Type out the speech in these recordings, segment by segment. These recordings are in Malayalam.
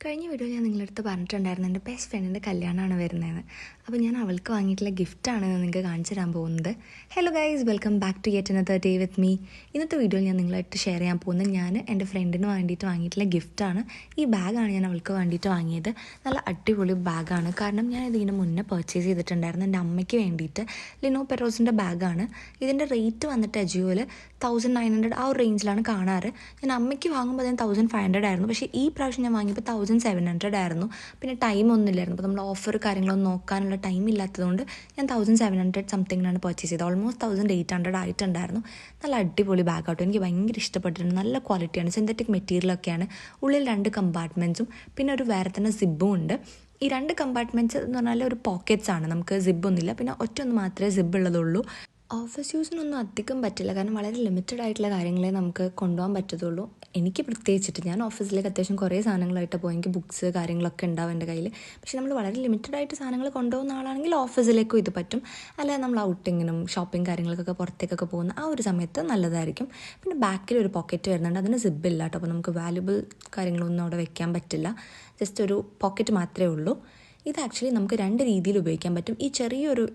കഴിഞ്ഞ വീഡിയോയിൽ ഞാൻ നിങ്ങളുടെ അടുത്ത് പറഞ്ഞിട്ടുണ്ടായിരുന്നു എൻ്റെ ബെസ്റ്റ് ഫ്രണ്ടിൻ്റെ കല്യാണമാണ് വരുന്നതെന്ന്. അപ്പോൾ ഞാൻ അവൾക്ക് വാങ്ങിയിട്ടുള്ള ഗിഫ്റ്റാണ് നിങ്ങൾക്ക് കാണിച്ചു തരാൻ പോകുന്നത്. Hello guys, welcome back to yet another day with me. ഇന്നത്തെ വീഡിയോയിൽ ഞാൻ നിങ്ങളായിട്ട് ഷെയർ ചെയ്യാൻ പോകുന്നത് ഞാൻ എൻ്റെ ഫ്രണ്ടിന് വേണ്ടിയിട്ട് വാങ്ങിയിട്ടുള്ള ഗിഫ്റ്റാണ്. ഈ ബാഗാണ് ഞാൻ അവൾക്ക് വേണ്ടിയിട്ട് വാങ്ങിയത്. നല്ല അടിപൊളി ബാഗാണ്. കാരണം ഞാൻ ഇതിന് മുന്നേ പർച്ചേസ് ചെയ്തിട്ടുണ്ടായിരുന്നു എൻ്റെ അമ്മയ്ക്ക് വേണ്ടിയിട്ട്. ലിനോ പെറോസിൻ്റെ ബാഗാണ്. ഇതിൻ്റെ റേറ്റ് വന്നിട്ട് അജിയോയിൽ 1900 ആ ഒരു റേഞ്ചിലാണ് കാണാറ്. ഞാൻ അമ്മയ്ക്ക് വാങ്ങുമ്പോൾ അതിന് 1500 ആയിരുന്നു. പക്ഷേ ഈ പ്രാവശ്യം ഞാൻ വാങ്ങിയപ്പോൾ 1700 ആയിരുന്നു. പിന്നെ ടൈം ഒന്നുമില്ലായിരുന്നു. അപ്പോൾ നമ്മൾ ഓഫർ കാര്യങ്ങളൊന്നും നോക്കാനുള്ള ടൈം ഇല്ലാത്തതുകൊണ്ട് ഞാൻ 1700 സംതിങ്ങിനാണ് പർച്ചേസ് ചെയ്തത്. ഓൾമോസ്റ്റ് 1800 ആയിട്ടുണ്ടായിരുന്നു. നല്ല അടിപൊളി ബാഗ് ആട്ടോ. എനിക്ക് ഭയങ്കര ഇഷ്ടപ്പെട്ടിട്ടുണ്ട്. നല്ല ക്വാളിറ്റിയാണ്. സിന്തറ്റിക് മെറ്റീരിയലൊക്കെയാണ്. ഉള്ളിൽ 2 കമ്പാർട്ട്മെൻറ്റ്സും പിന്നെ ഒരു വേറെ തന്നെ സിബും ഉണ്ട്. ഈ 2 കമ്പാർട്ട്മെൻറ്റ്സ് എന്ന് പറഞ്ഞാൽ ഒരു പോക്കറ്റ്സ് ആണ്. നമുക്ക് സിബൊന്നുമില്ല. പിന്നെ ഒറ്റൊന്ന് മാത്രമേ സിബ് ഉള്ളതുള്ളൂ. ഓഫീസ് യൂസിനൊന്നും അധികം പറ്റില്ല. കാരണം വളരെ ലിമിറ്റഡ് ആയിട്ടുള്ള കാര്യങ്ങളെ നമുക്ക് കൊണ്ടുപോകാൻ പറ്റത്തുള്ളൂ. എനിക്ക് പ്രത്യേകിച്ചിട്ട് ഞാൻ ഓഫീസിലേക്ക് അത്യാവശ്യം കുറേ സാധനങ്ങളായിട്ട് പോയി. എനിക്ക് ബുക്സ് കാര്യങ്ങളൊക്കെ ഉണ്ടാവും എൻ്റെ കയ്യിൽ. പക്ഷേ നമ്മൾ വളരെ ലിമിറ്റഡ് ആയിട്ട് സാധനങ്ങൾ കൊണ്ടുപോകുന്ന ആളാണെങ്കിൽ ഓഫീസിലേക്കും ഇത് പറ്റും. അല്ലാതെ നമ്മൾ ഔട്ടിങ്ങിനും ഷോപ്പിംഗ് കാര്യങ്ങൾക്കൊക്കെ പുറത്തേക്കൊക്കെ പോകുന്ന ആ ഒരു സമയത്ത് നല്ലതായിരിക്കും. പിന്നെ ബാക്കിൽ ഒരു പോക്കറ്റ് വരുന്നുണ്ട്. അതിന് സിബില്ല കേട്ടോ. അപ്പോൾ നമുക്ക് വാല്യുബിൾ കാര്യങ്ങളൊന്നും അവിടെ വെക്കാൻ പറ്റില്ല. ജസ്റ്റ് ഒരു പോക്കറ്റ് മാത്രമേ ഉള്ളൂ. ഇത് ആക്ച്വലി നമുക്ക് 2 രീതിയിൽ ഉപയോഗിക്കാൻ പറ്റും. ഈ ചെറിയൊരു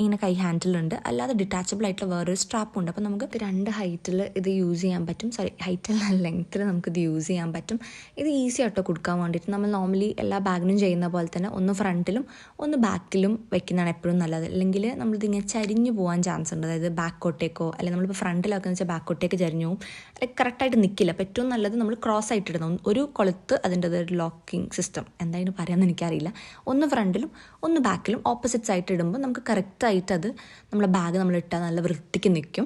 ഇങ്ങനെ കൈ ഹാൻഡിലുണ്ട്. അല്ലാതെ ഡിറ്റാച്ചബിൾ ആയിട്ടുള്ള വേറൊരു സ്ട്രാപ്പുണ്ട്. അപ്പോൾ നമുക്ക് 2 ഹൈറ്റിൽ ഇത് യൂസ് ചെയ്യാൻ പറ്റും. ഹൈറ്റല്ല, ലെങ്ത്തിൽ നമുക്കിത് യൂസ് ചെയ്യാൻ പറ്റും. ഇത് ഈസി ആട്ടോ കൊടുക്കാൻ വേണ്ടിയിട്ട്. നമ്മൾ നോർമലി എല്ലാ ബാഗിനും ചെയ്യുന്ന പോലെ തന്നെ ഒന്ന് ഫ്രണ്ടിലും ഒന്ന് ബാക്കിലും വെക്കുന്നതാണ് എപ്പോഴും നല്ലത്. അല്ലെങ്കിൽ നമ്മളിതിങ്ങനെ ചരിഞ്ഞു പോകാൻ ചാൻസ് ഉണ്ട്. അതായത് ബാക്കോട്ടേക്കോ അല്ലെങ്കിൽ നമ്മളിപ്പോൾ ഫ്രണ്ടിലൊക്കെ വെച്ചാൽ ബാക്കോട്ടേക്ക് ചരിഞ്ഞു പോകും. അല്ലെങ്കിൽ കറക്റ്റായിട്ട് നിൽക്കില്ല. അപ്പോൾ ഏറ്റവും നല്ലത് നമ്മൾ ക്രോസ് ആയിട്ട് ഇടുന്ന ഒരു കൊളുത്ത് അതിൻ്റെ ഒരു ലോക്കിംഗ് സിസ്റ്റം എന്തായാലും പറയാമെന്ന് എനിക്കറിയില്ല. ഒന്ന് ഫ്രണ്ടിലും ഒന്ന് ബാക്കിലും ഓപ്പോസിറ്റ്സ് ആയിട്ട് ഇടുമ്പോൾ നമുക്ക് കറക്റ്റായിട്ട് അത് നമ്മളെ ബാഗ് നമ്മളിട്ടാൽ നല്ല വൃത്തിക്ക് നിൽക്കും.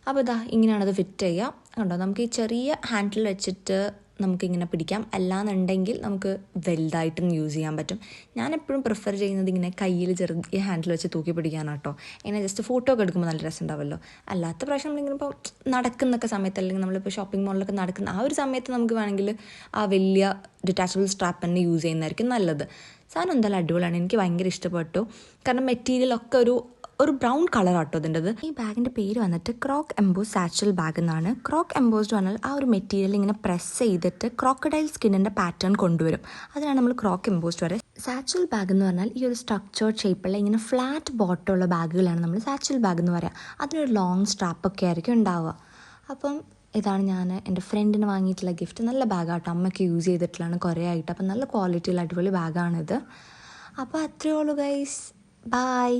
അപ്പോൾ ഇതാ ഇങ്ങനെയാണത് ഫിറ്റ് ചെയ്യുക. കണ്ടോ, നമുക്ക് ഈ ചെറിയ ഹാൻഡിൽ വെച്ചിട്ട് നമുക്കിങ്ങനെ പിടിക്കാം. അല്ലാന്നുണ്ടെങ്കിൽ നമുക്ക് വലുതായിട്ടും യൂസ് ചെയ്യാൻ പറ്റും. ഞാൻ എപ്പോഴും പ്രിഫർ ചെയ്യുന്നത് ഇങ്ങനെ കയ്യിൽ ചെറിയ ഹാൻഡിൽ വെച്ച് തൂക്കി പിടിക്കാനാട്ടോ. ഇങ്ങനെ ജസ്റ്റ് ഫോട്ടോ ഒക്കെ എടുക്കുമ്പോൾ നല്ല രസം ഉണ്ടാവുമല്ലോ. അല്ലാത്ത പ്രാവശ്യം നമ്മളിങ്ങനെ ഇപ്പോൾ നടക്കുന്നൊക്കെ സമയത്ത് അല്ലെങ്കിൽ നമ്മളിപ്പോൾ ഷോപ്പിംഗ് മോളിലൊക്കെ നടക്കുന്ന ആ ഒരു സമയത്ത് നമുക്ക് വേണമെങ്കിൽ ആ വലിയ ഡിറ്റാച്ചബിൾ സ്ട്രാപ്പ് തന്നെ യൂസ് ചെയ്യുന്നതായിരിക്കും നല്ലത്. സാധനം എന്തായാലും അടിപൊളിയാണ്. എനിക്ക് ഭയങ്കര ഇഷ്ടപ്പെട്ടു. കാരണം മെറ്റീരിയലൊക്കെ ഒരു ബ്രൗൺ കളർ ആട്ടോ ഇതിൻ്റെത്. ഈ ബാഗിൻ്റെ പേര് വന്നിട്ട് ക്രോക്ക് എംബോസ് സാച്ചൽ ബാഗ് എന്നാണ്. ക്രോക്ക് എംബോസ്ഡ് പറഞ്ഞാൽ ആ ഒരു മെറ്റീരിയൽ ഇങ്ങനെ പ്രസ് ചെയ്തിട്ട് ക്രോക്കഡൈൽ സ്കിന്നിൻ്റെ പാറ്റേൺ കൊണ്ടുവരും. അതിനാണ് നമ്മൾ ക്രോക്ക് എംബോസ്ഡ് പറയുക. സാച്ചൽ ബാഗ് എന്ന് പറഞ്ഞാൽ ഈ ഒരു സ്ട്രക്ചേർഡ് ഷേപ്പുള്ള ഇങ്ങനെ ഫ്ലാറ്റ് ബോട്ടമുള്ള ബാഗുകളാണ് നമ്മൾ സാച്ചൽ ബാഗ് എന്ന് പറയുക. അതിനൊരു ലോങ് സ്ട്രാപ്പൊക്കെ ആയിരിക്കും ഉണ്ടാവുക. അപ്പം ഇതാണ് ഞാൻ എൻ്റെ ഫ്രണ്ടിന് വാങ്ങിയിട്ടുള്ള ഗിഫ്റ്റ്. നല്ല ബാഗാട്ടോ. അമ്മയ്ക്ക് യൂസ് ചെയ്തിട്ടുള്ളതാണ് കുറേ ആയിട്ട്. അപ്പം നല്ല ക്വാളിറ്റിയുള്ള അടിപൊളി ബാഗാണിത്. അപ്പോൾ അത്രയേ ഉള്ളൂ ഗൈസ്. ബൈ.